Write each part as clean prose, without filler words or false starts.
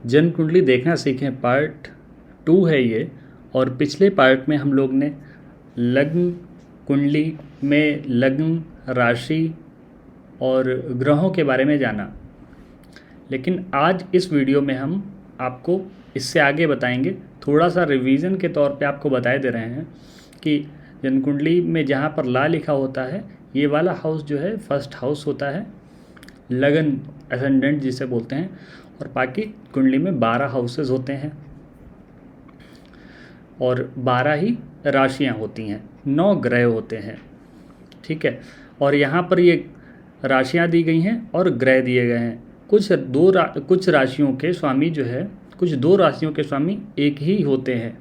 जन्म कुंडली देखना सीखें पार्ट 2 है ये। और पिछले पार्ट में हम लोग ने लग्न कुंडली में लग्न, राशि और ग्रहों के बारे में जाना। लेकिन आज इस वीडियो में हम आपको इससे आगे बताएंगे, थोड़ा सा रिवीजन के तौर पे आपको बताए दे रहे हैं कि जन्म कुंडली में जहाँ पर ला लिखा होता है ये वाला हाउस जो है फर्स्ट हाउस होता है, लगन असेंडेंट जिसे बोलते हैं, और बाकी कुंडली में 12 हाउसेस होते हैं और 12 ही राशियाँ होती हैं, 9 ग्रह होते हैं। ठीक है, और यहाँ पर ये राशियाँ दी गई हैं और ग्रह दिए गए हैं। कुछ राशियों के स्वामी जो है, कुछ 2 राशियों के स्वामी एक ही होते हैं,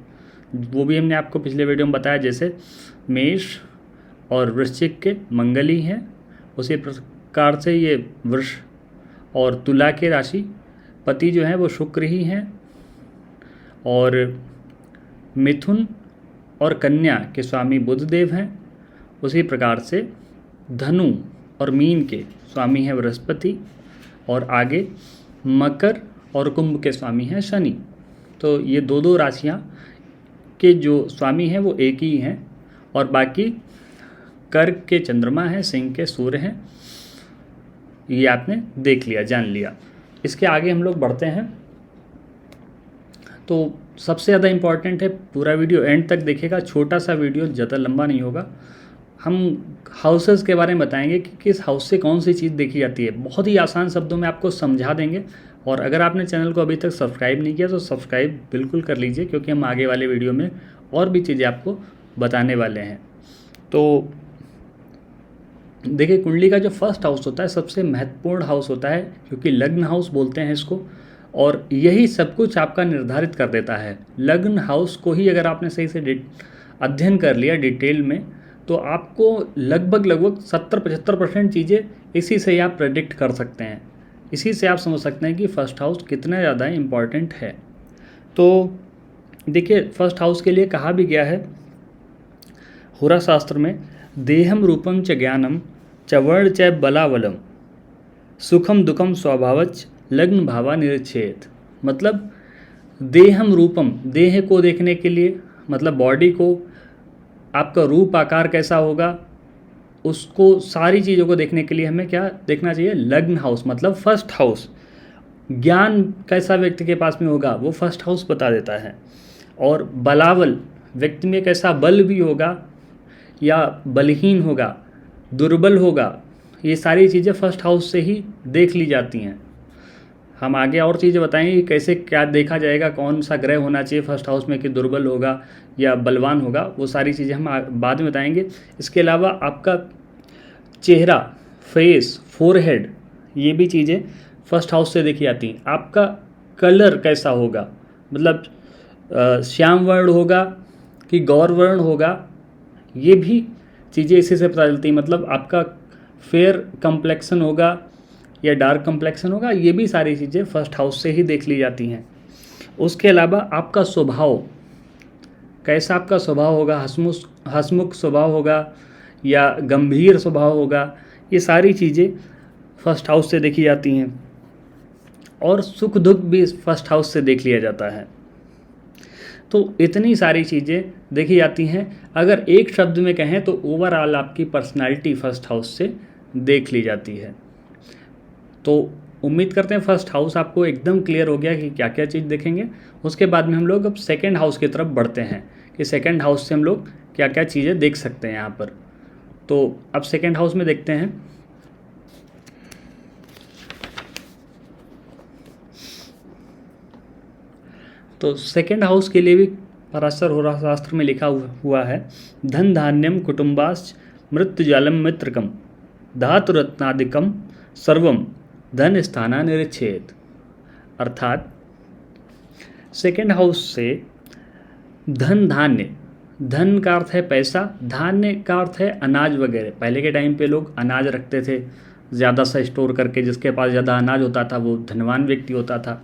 वो भी हमने आपको पिछले वीडियो में बताया। जैसे मेष और वृश्चिक के मंगल ही हैं, उसी प्रकार से ये वृष और तुला के राशि पति जो हैं वो शुक्र ही हैं, और मिथुन और कन्या के स्वामी बुधदेव हैं। उसी प्रकार से धनु और मीन के स्वामी हैं बृहस्पति, और आगे मकर और कुंभ के स्वामी हैं शनि। तो ये 2 राशियाँ के जो स्वामी हैं वो एक ही हैं, और बाकी कर्क के चंद्रमा हैं, सिंह के सूर्य हैं। ये आपने देख लिया, जान लिया। इसके आगे हम लोग बढ़ते हैं। तो सबसे ज़्यादा इम्पॉर्टेंट है, पूरा वीडियो एंड तक देखिएगा, छोटा सा वीडियो, ज़्यादा लंबा नहीं होगा। हम हाउसेस के बारे में बताएंगे कि किस हाउस से कौन सी चीज़ देखी जाती है, बहुत ही आसान शब्दों में आपको समझा देंगे। और अगर आपने चैनल को अभी तक सब्सक्राइब नहीं किया तो सब्सक्राइब बिल्कुल कर लीजिए, क्योंकि हम आगे वाले वीडियो में और भी चीज़ें आपको बताने वाले हैं। तो देखिए, कुंडली का जो फर्स्ट हाउस होता है सबसे महत्वपूर्ण हाउस होता है, क्योंकि लग्न हाउस बोलते हैं इसको, और यही सब कुछ आपका निर्धारित कर देता है। लग्न हाउस को ही अगर आपने सही से अध्ययन कर लिया डिटेल में, तो आपको लगभग 70-75% चीज़ें इसी से ही आप प्रेडिक्ट कर सकते हैं। इसी से आप समझ सकते हैं कि फर्स्ट हाउस कितना ज़्यादा इम्पॉर्टेंट है। तो देखिए, फर्स्ट हाउस के लिए कहा भी गया है होरा शास्त्र में, देहम रूपम च ज्ञानम च वर्ण च बलावलम सुखम दुखम स्वभावच लग्न भावा निरच्छेद। मतलब देहम रूपम, देह को देखने के लिए, मतलब बॉडी को, आपका रूप आकार कैसा होगा, उसको सारी चीज़ों को देखने के लिए हमें क्या देखना चाहिए, लग्न हाउस मतलब फर्स्ट हाउस। ज्ञान कैसा व्यक्ति के पास में होगा वो फर्स्ट हाउस बता देता है, और बलावल, व्यक्ति में कैसा बल भी होगा या बलहीन होगा, दुर्बल होगा, ये सारी चीज़ें फर्स्ट हाउस से ही देख ली जाती हैं। हम आगे और चीज़ें बताएंगे कि कैसे क्या देखा जाएगा, कौन सा ग्रह होना चाहिए फर्स्ट हाउस में कि दुर्बल होगा या बलवान होगा, वो सारी चीज़ें हम बाद में बताएंगे। इसके अलावा आपका चेहरा, फेस, फोरहेड, ये भी चीज़ें फर्स्ट हाउस से देखी जाती हैं। आपका कलर कैसा होगा, मतलब श्याम वर्ण होगा कि गौर वर्ण होगा, ये भी चीज़ें इसी से पता चलती हैं। मतलब आपका फेयर कम्प्लेक्शन होगा या डार्क कम्प्लेक्शन होगा, ये भी सारी चीज़ें फर्स्ट हाउस से ही देख ली जाती हैं। उसके अलावा आपका स्वभाव कैसा, आपका स्वभाव होगा, हंसमुख स्वभाव होगा या गंभीर स्वभाव होगा, ये सारी चीज़ें फर्स्ट हाउस से देखी जाती हैं। और सुख दुख भी फर्स्ट हाउस से देख लिया जाता है। तो इतनी सारी चीज़ें देखी जाती हैं। अगर एक शब्द में कहें तो ओवरऑल आपकी पर्सनालिटी फर्स्ट हाउस से देख ली जाती है। तो उम्मीद करते हैं फर्स्ट हाउस आपको एकदम क्लियर हो गया कि क्या क्या चीज़ देखेंगे। उसके बाद में हम लोग अब सेकंड हाउस की तरफ बढ़ते हैं कि सेकंड हाउस से हम लोग क्या क्या चीज़ें देख सकते हैं यहाँ पर। तो अब सेकंड हाउस में देखते हैं। तो सेकंड हाउस के लिए भी पराशर होरा शास्त्र में लिखा हुआ है, धन धान्यम कुटुंबाश्च मृत्युजालम मित्रकम धातुरत्नादिकम सर्वम धन स्थाना निरच्छेद। अर्थात सेकंड हाउस से धन, धान्य, धन का अर्थ है पैसा, धान्य का अर्थ है अनाज वगैरह। पहले के टाइम पे लोग अनाज रखते थे ज़्यादा सा स्टोर करके, जिसके पास ज़्यादा अनाज होता था वो धनवान व्यक्ति होता था।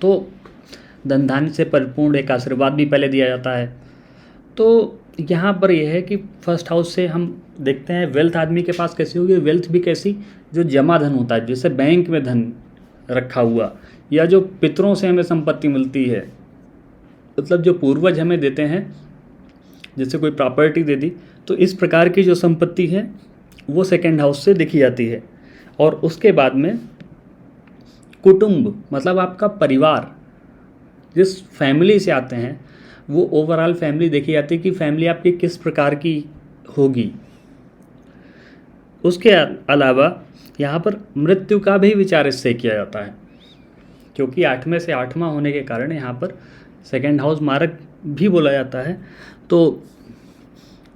तो धन धान्य से परिपूर्ण एक आशीर्वाद भी पहले दिया जाता है। तो यहाँ पर यह है कि फर्स्ट हाउस से हम देखते हैं वेल्थ आदमी के पास कैसी होगी। वेल्थ भी कैसी, जो जमा धन होता है, जैसे बैंक में धन रखा हुआ, या जो पितरों से हमें संपत्ति मिलती है, मतलब जो पूर्वज हमें देते हैं, जैसे कोई प्रॉपर्टी दे दी, तो इस प्रकार की जो संपत्ति है वो सेकंड हाउस से देखी जाती है। और उसके बाद में कुटुंब, मतलब आपका परिवार, जिस फैमिली से आते हैं वो ओवरऑल फैमिली देखी जाती है कि फैमिली आपकी किस प्रकार की होगी। उसके अलावा यहाँ पर मृत्यु का भी विचार इससे किया जाता है, क्योंकि 8वें से 8वां होने के कारण यहाँ पर सेकंड हाउस मारक भी बोला जाता है, तो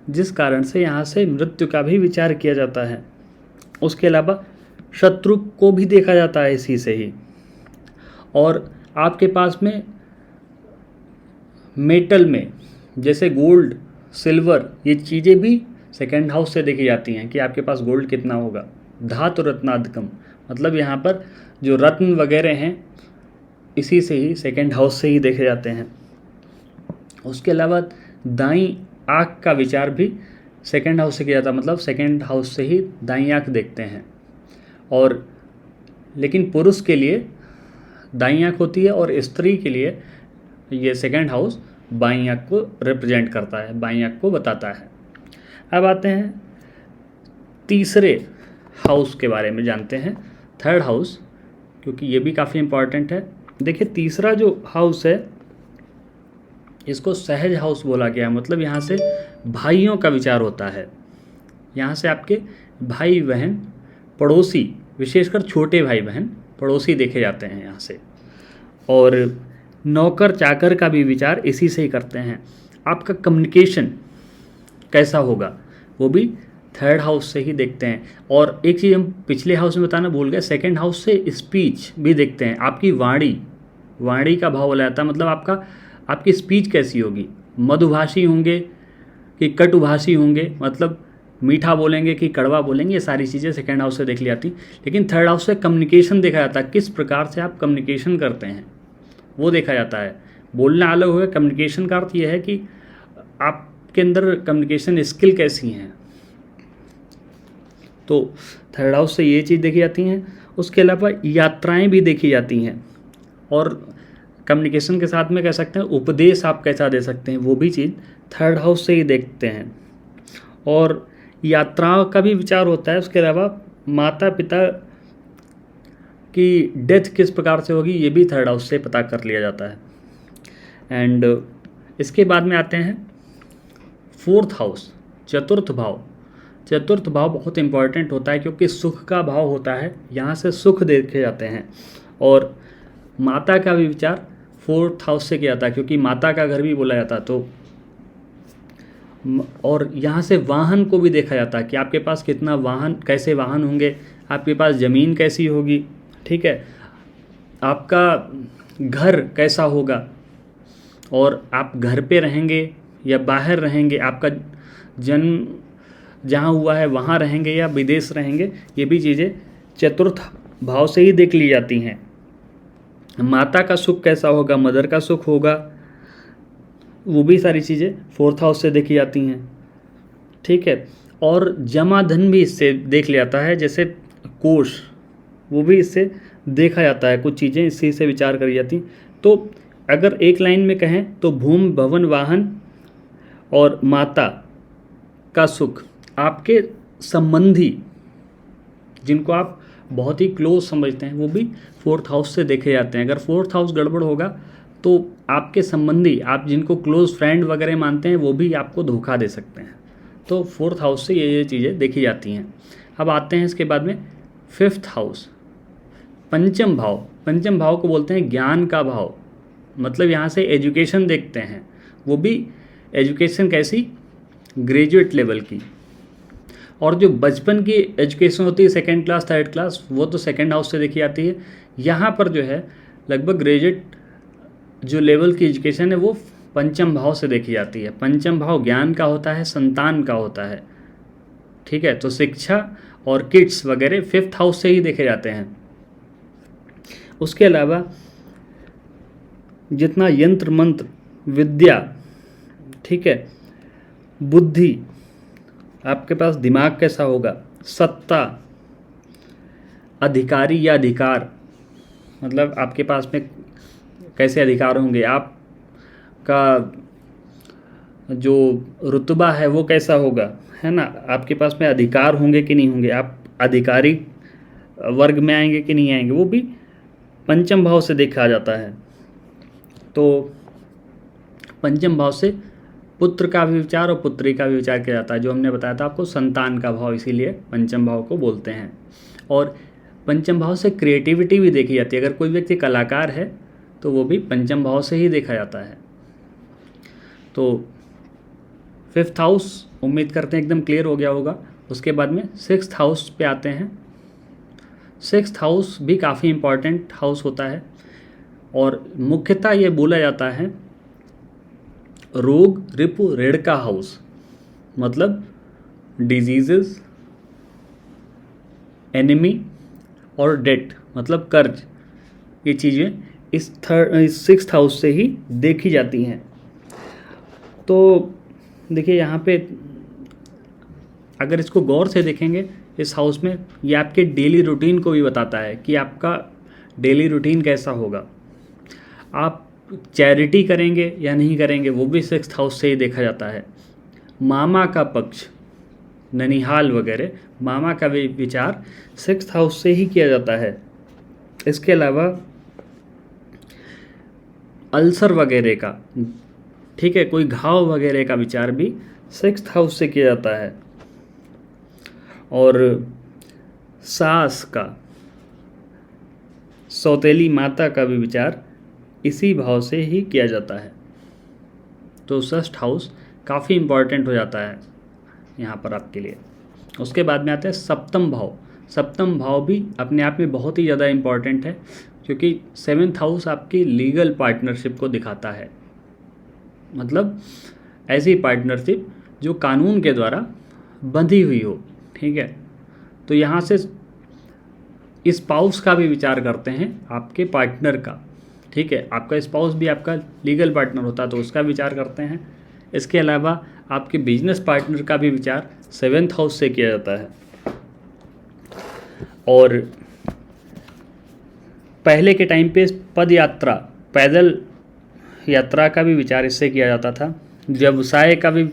जिस कारण से यहाँ से मृत्यु का भी विचार किया जाता है। उसके अलावा शत्रु को भी देखा जाता है इसी से ही। और आपके पास में मेटल में जैसे गोल्ड, सिल्वर, ये चीज़ें भी सेकंड हाउस से देखी जाती हैं कि आपके पास गोल्ड कितना होगा। धातु रत्नाधिकम, मतलब यहाँ पर जो रत्न वगैरह हैं इसी से ही, सेकंड हाउस से ही देखे जाते हैं। उसके अलावा दाईं आँख का विचार भी सेकंड हाउस से किया जाता है, मतलब सेकंड हाउस से ही दाईं आँख देखते हैं। और लेकिन पुरुष के लिए दाईं आँख होती है और स्त्री के लिए ये सेकंड हाउस बाईं आँख को रिप्रेजेंट करता है, बाईं आँख को बताता है। अब आते हैं तीसरे हाउस के बारे में जानते हैं, थर्ड हाउस, क्योंकि ये भी काफ़ी इम्पॉर्टेंट है। देखिए तीसरा जो हाउस है इसको सहज हाउस बोला गया, मतलब यहाँ से भाइयों का विचार होता है। यहाँ से आपके भाई बहन, पड़ोसी, विशेषकर छोटे भाई बहन पड़ोसी देखे जाते हैं यहाँ से। और नौकर चाकर का भी विचार इसी से ही करते हैं। आपका कम्युनिकेशन कैसा होगा वो भी थर्ड हाउस से ही देखते हैं। और एक चीज़ हम पिछले हाउस में बताना भूल गए, सेकंड हाउस से स्पीच भी देखते हैं। आपकी वाणी का भाव बोला जाता है, मतलब आपकी स्पीच कैसी होगी, मधुभाषी होंगे कि कटुभाषी होंगे, मतलब मीठा बोलेंगे कि कड़वा बोलेंगे, ये सारी चीज़ें सेकंड हाउस से देख ली जाती। लेकिन थर्ड हाउस से कम्युनिकेशन देखा जाता है, किस प्रकार से आप कम्युनिकेशन करते हैं वो देखा जाता है। बोलना अलग होगा, कम्युनिकेशन का अर्थ ये है कि आपके अंदर कम्युनिकेशन स्किल कैसी हैं, तो थर्ड हाउस से ये चीज़ देखी जाती हैं। उसके अलावा यात्राएं भी देखी जाती हैं, और कम्युनिकेशन के साथ में कह सकते हैं उपदेश आप कैसा दे सकते हैं, वो भी चीज़ थर्ड हाउस से ही देखते हैं। और यात्राओं का भी विचार होता है। उसके अलावा माता पिता की डेथ किस प्रकार से होगी ये भी थर्ड हाउस से पता कर लिया जाता है। एंड इसके बाद में आते हैं फोर्थ हाउस, चतुर्थ भाव। चतुर्थ भाव बहुत इंपॉर्टेंट होता है क्योंकि सुख का भाव होता है, यहाँ से सुख देखे जाते हैं। और माता का भी विचार फोर्थ हाउस से किया जाता है, क्योंकि माता का घर भी बोला जाता है। तो और यहाँ से वाहन को भी देखा जाता है कि आपके पास कितना वाहन, कैसे वाहन होंगे, आपके पास ज़मीन कैसी होगी, ठीक है, आपका घर कैसा होगा, और आप घर पे रहेंगे या बाहर रहेंगे, आपका जन्म जहाँ हुआ है वहाँ रहेंगे या विदेश रहेंगे, ये भी चीज़ें चतुर्थ भाव से ही देख ली जाती हैं। माता का सुख कैसा होगा, मदर का सुख होगा, वो भी सारी चीज़ें फोर्थ हाउस से देखी जाती हैं, ठीक है। और जमा धन भी इससे देख लिया जाता है, जैसे कोष, वो भी इससे देखा जाता है, कुछ चीज़ें इसी से विचार करी जाती। तो अगर एक लाइन में कहें तो भूमि, भवन, वाहन और माता का सुख, आपके संबंधी जिनको आप बहुत ही क्लोज समझते हैं वो भी फोर्थ हाउस से देखे जाते हैं। अगर फोर्थ हाउस गड़बड़ होगा तो आपके संबंधी, आप जिनको क्लोज फ्रेंड वगैरह मानते हैं, वो भी आपको धोखा दे सकते हैं। तो फोर्थ हाउस से ये चीज़ें देखी जाती हैं। अब आते हैं इसके बाद में फिफ्थ हाउस, पंचम भाव। पंचम भाव को बोलते हैं ज्ञान का भाव, मतलब यहाँ से एजुकेशन देखते हैं, वो भी एजुकेशन कैसी, ग्रेजुएट लेवल की। और जो बचपन की एजुकेशन होती है, सेकेंड क्लास, थर्ड क्लास, वो तो सेकेंड हाउस से देखी जाती है। यहाँ पर जो है लगभग ग्रेजुएट जो लेवल की एजुकेशन है वो पंचम भाव से देखी जाती है। पंचम भाव ज्ञान का होता है, संतान का होता है, ठीक है। तो शिक्षा और किड्स वगैरह फिफ्थ हाउस से ही देखे जाते हैं। उसके अलावा जितना यंत्र मंत्र, विद्या, ठीक है, बुद्धि, आपके पास दिमाग कैसा होगा, सत्ता, अधिकारी या अधिकार, मतलब आपके पास में कैसे अधिकार होंगे, आपका जो रुतबा है वो कैसा होगा, है ना, आपके पास में अधिकार होंगे कि नहीं होंगे, आप अधिकारी वर्ग में आएंगे कि नहीं आएंगे, वो भी पंचम भाव से देखा जाता है। तो पंचम भाव से पुत्र का भी विचार और पुत्री का भी विचार किया जाता है, जो हमने बताया था आपको संतान का भाव, इसीलिए पंचम भाव को बोलते हैं। और पंचम भाव से क्रिएटिविटी भी देखी जाती है, अगर कोई व्यक्ति कलाकार है तो वो भी पंचम भाव से ही देखा जाता है। तो 5th हाउस उम्मीद करते हैं एकदम क्लियर हो गया होगा। उसके बाद में 6th हाउस पे आते हैं। 6th हाउस भी काफ़ी इम्पॉर्टेंट हाउस होता है और मुख्यतः ये बोला जाता है रोग रिपु ऋण का हाउस, मतलब डिजीजेस, एनिमी और डेट मतलब कर्ज, ये चीज़ें इस 6th हाउस से ही देखी जाती हैं। तो देखिए यहाँ पे अगर इसको गौर से देखेंगे इस हाउस में, ये आपके डेली रूटीन को भी बताता है कि आपका डेली रूटीन कैसा होगा, आप चैरिटी करेंगे या नहीं करेंगे, वो भी 6th हाउस से ही देखा जाता है। मामा का पक्ष, ननिहाल वगैरह, मामा का भी विचार 6th हाउस से ही किया जाता है। इसके अलावा अल्सर वगैरह का, ठीक है, कोई घाव वगैरह का विचार भी 6th हाउस से किया जाता है। और सास का, सौतेली माता का भी विचार इसी भाव से ही किया जाता है। तो 6th हाउस काफ़ी इम्पॉर्टेंट हो जाता है यहाँ पर आपके लिए। उसके बाद में आता है सप्तम भाव। सप्तम भाव भी अपने आप में बहुत ही ज़्यादा इम्पॉर्टेंट है, क्योंकि 7th हाउस आपकी लीगल पार्टनरशिप को दिखाता है, मतलब ऐसी पार्टनरशिप जो कानून के द्वारा बंधी हुई हो, ठीक है। तो यहाँ से स्पाउस का भी विचार करते हैं, आपके पार्टनर का, ठीक है, आपका स्पाउस भी आपका लीगल पार्टनर होता है तो उसका विचार करते हैं। इसके अलावा आपके बिजनेस पार्टनर का भी विचार 7th हाउस से किया जाता है। और पहले के टाइम पे पद यात्रा, पैदल यात्रा का भी विचार इससे किया जाता था। व्यवसाय का भी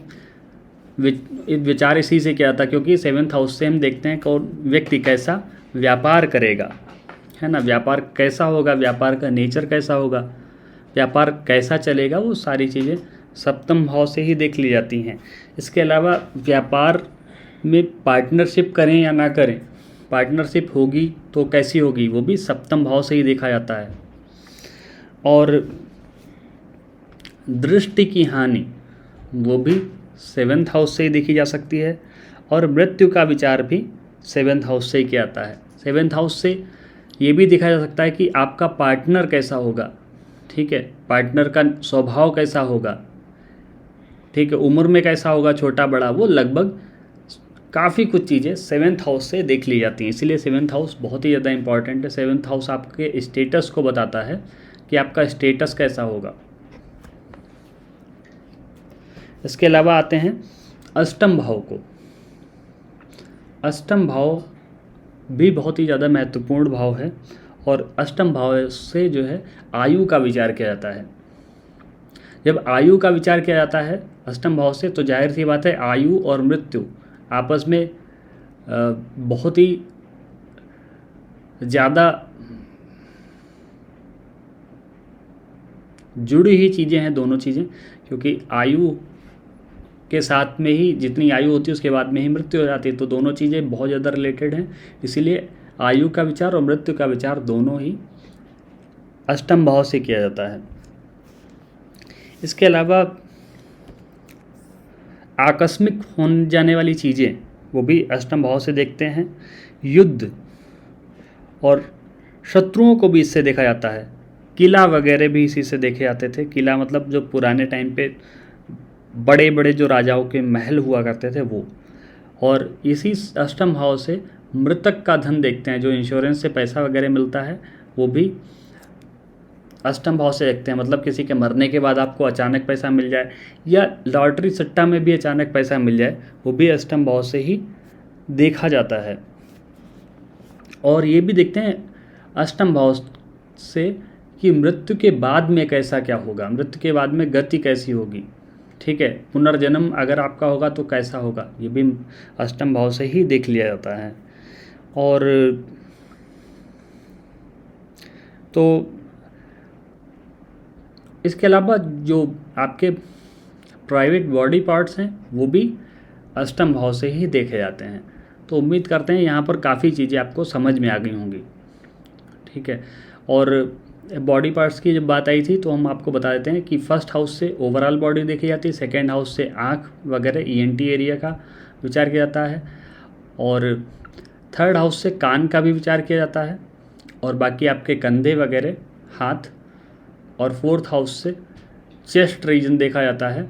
विचार इसी से किया जाता, क्योंकि 7th हाउस से हम देखते हैं कौन व्यक्ति कैसा व्यापार करेगा, है ना, व्यापार कैसा होगा, व्यापार का नेचर कैसा होगा, व्यापार कैसा चलेगा, वो सारी चीज़ें सप्तम भाव से ही देख ली जाती हैं। इसके अलावा व्यापार में पार्टनरशिप करें या ना करें, पार्टनरशिप होगी तो कैसी होगी, वो भी सप्तम भाव से ही देखा जाता है। और दृष्टि की हानि, वो भी 7th हाउस से ही देखी जा सकती है। और मृत्यु का विचार भी 7th हाउस से ही किया जाता है। 7th हाउस से ये भी देखा जा सकता है कि आपका पार्टनर कैसा होगा, ठीक है, पार्टनर का स्वभाव कैसा होगा, ठीक है, उम्र में कैसा होगा, छोटा बड़ा, वो लगभग काफ़ी कुछ चीज़ें 7th हाउस से देख ली जाती हैं। इसीलिए 7th हाउस बहुत ही ज़्यादा इंपॉर्टेंट है। 7th हाउस आपके स्टेटस को बताता है कि आपका स्टेटस कैसा होगा। इसके अलावा आते हैं अष्टम भाव को। अष्टम भाव भी बहुत ही ज़्यादा महत्वपूर्ण भाव है और अष्टम भाव से जो है आयु का विचार किया जाता है। जब आयु का विचार किया जाता है अष्टम भाव से, तो जाहिर सी बात है आयु और मृत्यु आपस में बहुत ही ज़्यादा जुड़ी हुई चीज़ें हैं दोनों चीज़ें, क्योंकि आयु के साथ में ही जितनी आयु होती है उसके बाद में ही मृत्यु हो जाती है, तो दोनों चीज़ें बहुत ज़्यादा रिलेटेड हैं। इसीलिए आयु का विचार और मृत्यु का विचार दोनों ही अष्टम भाव से किया जाता है। इसके अलावा आकस्मिक होने जाने वाली चीज़ें वो भी अष्टम भाव से देखते हैं। युद्ध और शत्रुओं को भी इससे देखा जाता है। किला वगैरह भी इसी से देखे जाते थे। किला मतलब जो पुराने टाइम पे बड़े बड़े जो राजाओं के महल हुआ करते थे वो। और इसी अष्टम भाव से मृतक का धन देखते हैं, जो इंश्योरेंस से पैसा वगैरह मिलता है वो भी अष्टम भाव से देखते हैं। मतलब किसी के मरने के बाद आपको अचानक पैसा मिल जाए या लॉटरी सट्टा में भी अचानक पैसा मिल जाए, वो भी अष्टम भाव से ही देखा जाता है। और ये भी देखते हैं अष्टम भाव से कि मृत्यु के बाद में कैसा क्या होगा, मृत्यु के बाद में गति कैसी होगी, ठीक है, पुनर्जन्म अगर आपका होगा तो कैसा होगा, ये भी अष्टम भाव से ही देख लिया जाता है। और तो इसके अलावा जो आपके प्राइवेट बॉडी पार्ट्स हैं वो भी अष्टम भाव से ही देखे जाते हैं। तो उम्मीद करते हैं यहाँ पर काफ़ी चीज़ें आपको समझ में आ गई होंगी, ठीक है। और बॉडी पार्ट्स की जब बात आई थी तो हम आपको बता देते हैं कि फर्स्ट हाउस से ओवरऑल बॉडी देखी जाती है, सेकेंड हाउस से आँख वगैरह ईएनटी एरिया का विचार किया जाता है, और थर्ड हाउस से कान का भी विचार किया जाता है, और बाकी आपके कंधे वगैरह, हाथ, और फोर्थ हाउस से चेस्ट रीजन देखा जाता है।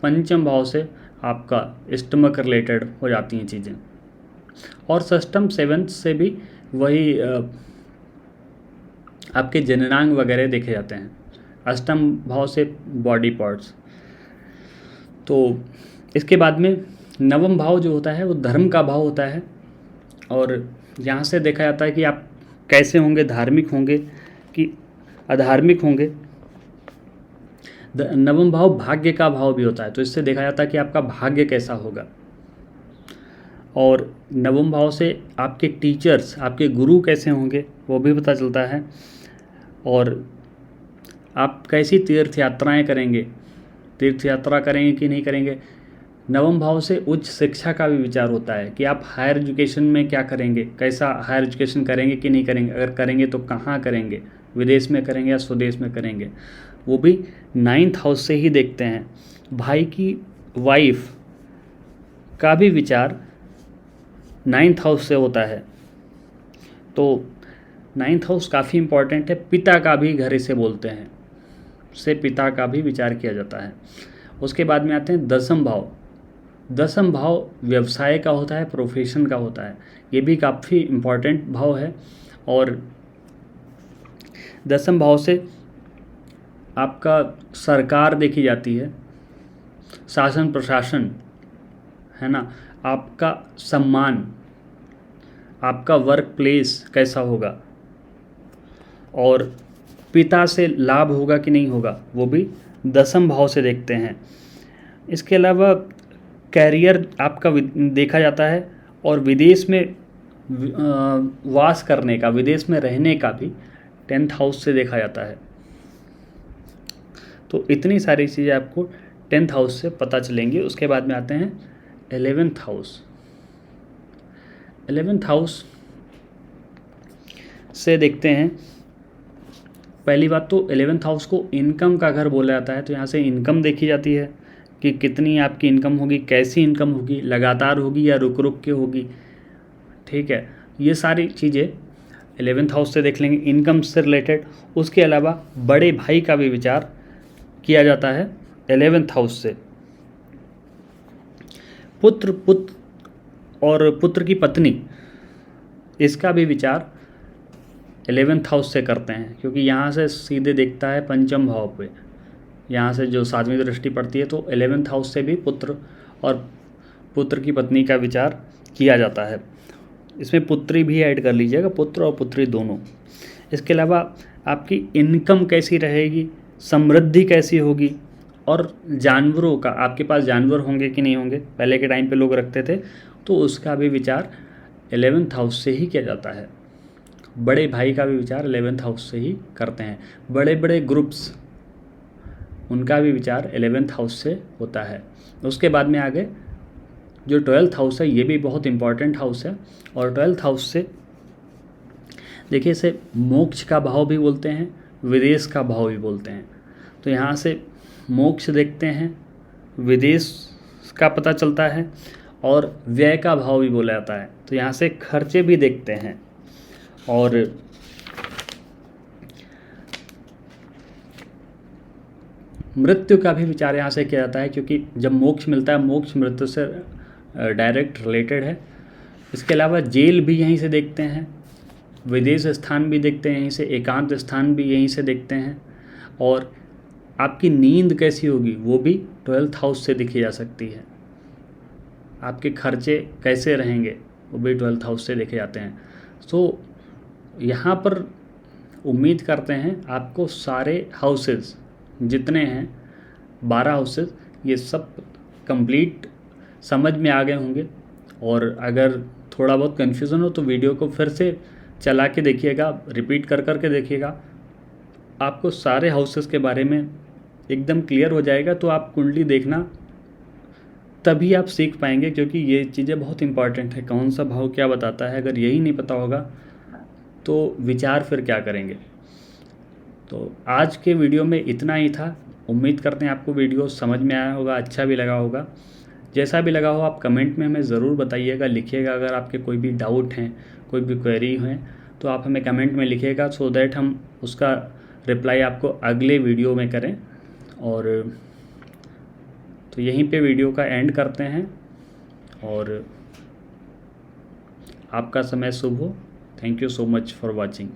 पंचम भाव से आपका स्टमक रिलेटेड हो जाती हैं चीज़ें, और षष्ठम सेवन्थ से भी वही आपके जननांग वगैरह देखे जाते हैं। अष्टम भाव से बॉडी पार्ट्स। तो इसके बाद में नवम भाव जो होता है वो धर्म का भाव होता है, और यहाँ से देखा जाता है कि आप कैसे होंगे, धार्मिक होंगे कि अधार्मिक होंगे। नवम भाव भाग्य का भाव भी होता है, तो इससे देखा जाता है कि आपका भाग्य कैसा होगा। और नवम भाव से आपके टीचर्स, आपके गुरु कैसे होंगे वो भी पता चलता है, और आप कैसी तीर्थ यात्राएं करेंगे, तीर्थ यात्रा करेंगे कि नहीं करेंगे। नवम भाव से उच्च शिक्षा का भी विचार होता है कि आप हायर एजुकेशन में क्या करेंगे, कैसा हायर एजुकेशन करेंगे कि नहीं करेंगे, अगर करेंगे तो कहाँ करेंगे, विदेश में करेंगे या स्वदेश में करेंगे, वो भी नाइन्थ हाउस से ही देखते हैं। भाई की वाइफ का भी विचार नाइन्थ हाउस से होता है, तो नाइन्थ हाउस काफ़ी इम्पॉर्टेंट है। पिता का भी घर इसे बोलते हैं, से पिता का भी विचार किया जाता है। उसके बाद में आते हैं दसम भाव। दसम भाव व्यवसाय का होता है, प्रोफेशन का होता है, ये भी काफ़ी इम्पॉर्टेंट भाव है। और दसम भाव से आपका सरकार देखी जाती है, शासन प्रशासन, है ना, आपका सम्मान, आपका वर्क प्लेस कैसा होगा, और पिता से लाभ होगा कि नहीं होगा, वो भी दसम भाव से देखते हैं। इसके अलावा कैरियर आपका देखा जाता है, और विदेश में वास करने का, विदेश में रहने का भी 10th हाउस से देखा जाता है। तो इतनी सारी चीज़ें आपको 10th हाउस से पता चलेंगी। उसके बाद में आते हैं 11th हाउस। 11th हाउस से देखते हैं, पहली बात तो 11th हाउस को इनकम का घर बोला जाता है, तो यहाँ से इनकम देखी जाती है कि कितनी आपकी इनकम होगी, कैसी इनकम होगी, लगातार होगी या रुक रुक के होगी, ठीक है। ये सारी चीज़ें 11th हाउस से देख लेंगे, इनकम से रिलेटेड। उसके अलावा बड़े भाई का भी विचार किया जाता है 11th हाउस से। पुत्र और पुत्र की पत्नी, इसका भी विचार 11th हाउस से करते हैं, क्योंकि यहाँ से सीधे देखता है पंचम भाव पे, यहाँ से जो 7वीं दृष्टि पड़ती है, तो 11th हाउस से भी पुत्र और पुत्र की पत्नी का विचार किया जाता है। इसमें पुत्री भी ऐड कर लीजिएगा, पुत्र और पुत्री दोनों। इसके अलावा आपकी इनकम कैसी रहेगी, समृद्धि कैसी होगी, और जानवरों का, आपके पास जानवर होंगे कि नहीं होंगे, पहले के टाइम पे लोग रखते थे, तो उसका भी विचार 11th हाउस से ही किया जाता है। बड़े भाई का भी विचार 11th हाउस से ही करते हैं। बड़े बड़े ग्रुप्स, उनका भी विचार 11th हाउस से होता है। उसके बाद में आगे जो 12th हाउस है, ये भी बहुत इम्पॉर्टेंट हाउस है, और 12th हाउस से देखिए इसे मोक्ष का भाव भी बोलते हैं, विदेश का भाव भी बोलते हैं। तो यहाँ से मोक्ष देखते हैं, विदेश का पता चलता है, और व्यय का भाव भी बोला जाता है, तो यहाँ से खर्चे भी देखते हैं। और मृत्यु का भी विचार यहाँ से किया जाता है, क्योंकि जब मोक्ष मिलता है, मोक्ष मृत्यु से डायरेक्ट रिलेटेड है। इसके अलावा जेल भी यहीं से देखते हैं, विदेश स्थान भी देखते हैं यहीं से, एकांत स्थान भी यहीं से देखते हैं, और आपकी नींद कैसी होगी वो भी 12th हाउस से देखी जा सकती है। आपके खर्चे कैसे रहेंगे वो भी 12th हाउस से देखे जाते हैं। तो यहाँ पर उम्मीद करते हैं आपको सारे हाउसेस जितने हैं 12 हाउसेस ये सब कंप्लीट समझ में आ गए होंगे। और अगर थोड़ा बहुत कन्फ्यूज़न हो तो वीडियो को फिर से चला के देखिएगा, रिपीट कर कर के देखिएगा, आपको सारे हाउसेस के बारे में एकदम क्लियर हो जाएगा। तो आप कुंडली देखना तभी आप सीख पाएंगे, क्योंकि ये चीज़ें बहुत इंपॉर्टेंट है, कौन सा भाव क्या बताता है। अगर यही नहीं पता होगा तो विचार फिर क्या करेंगे। तो आज के वीडियो में इतना ही था। उम्मीद करते हैं आपको वीडियो समझ में आया होगा, अच्छा भी लगा होगा। जैसा भी लगा हो आप कमेंट में हमें ज़रूर बताइएगा, लिखिएगा। अगर आपके कोई भी डाउट हैं, कोई भी क्वेरी हैं तो आप हमें कमेंट में लिखिएगा, सो दैट हम उसका रिप्लाई आपको अगले वीडियो में करें। और तो यहीं पे वीडियो का एंड करते हैं और आपका समय शुभ हो। Thank you so much for watching.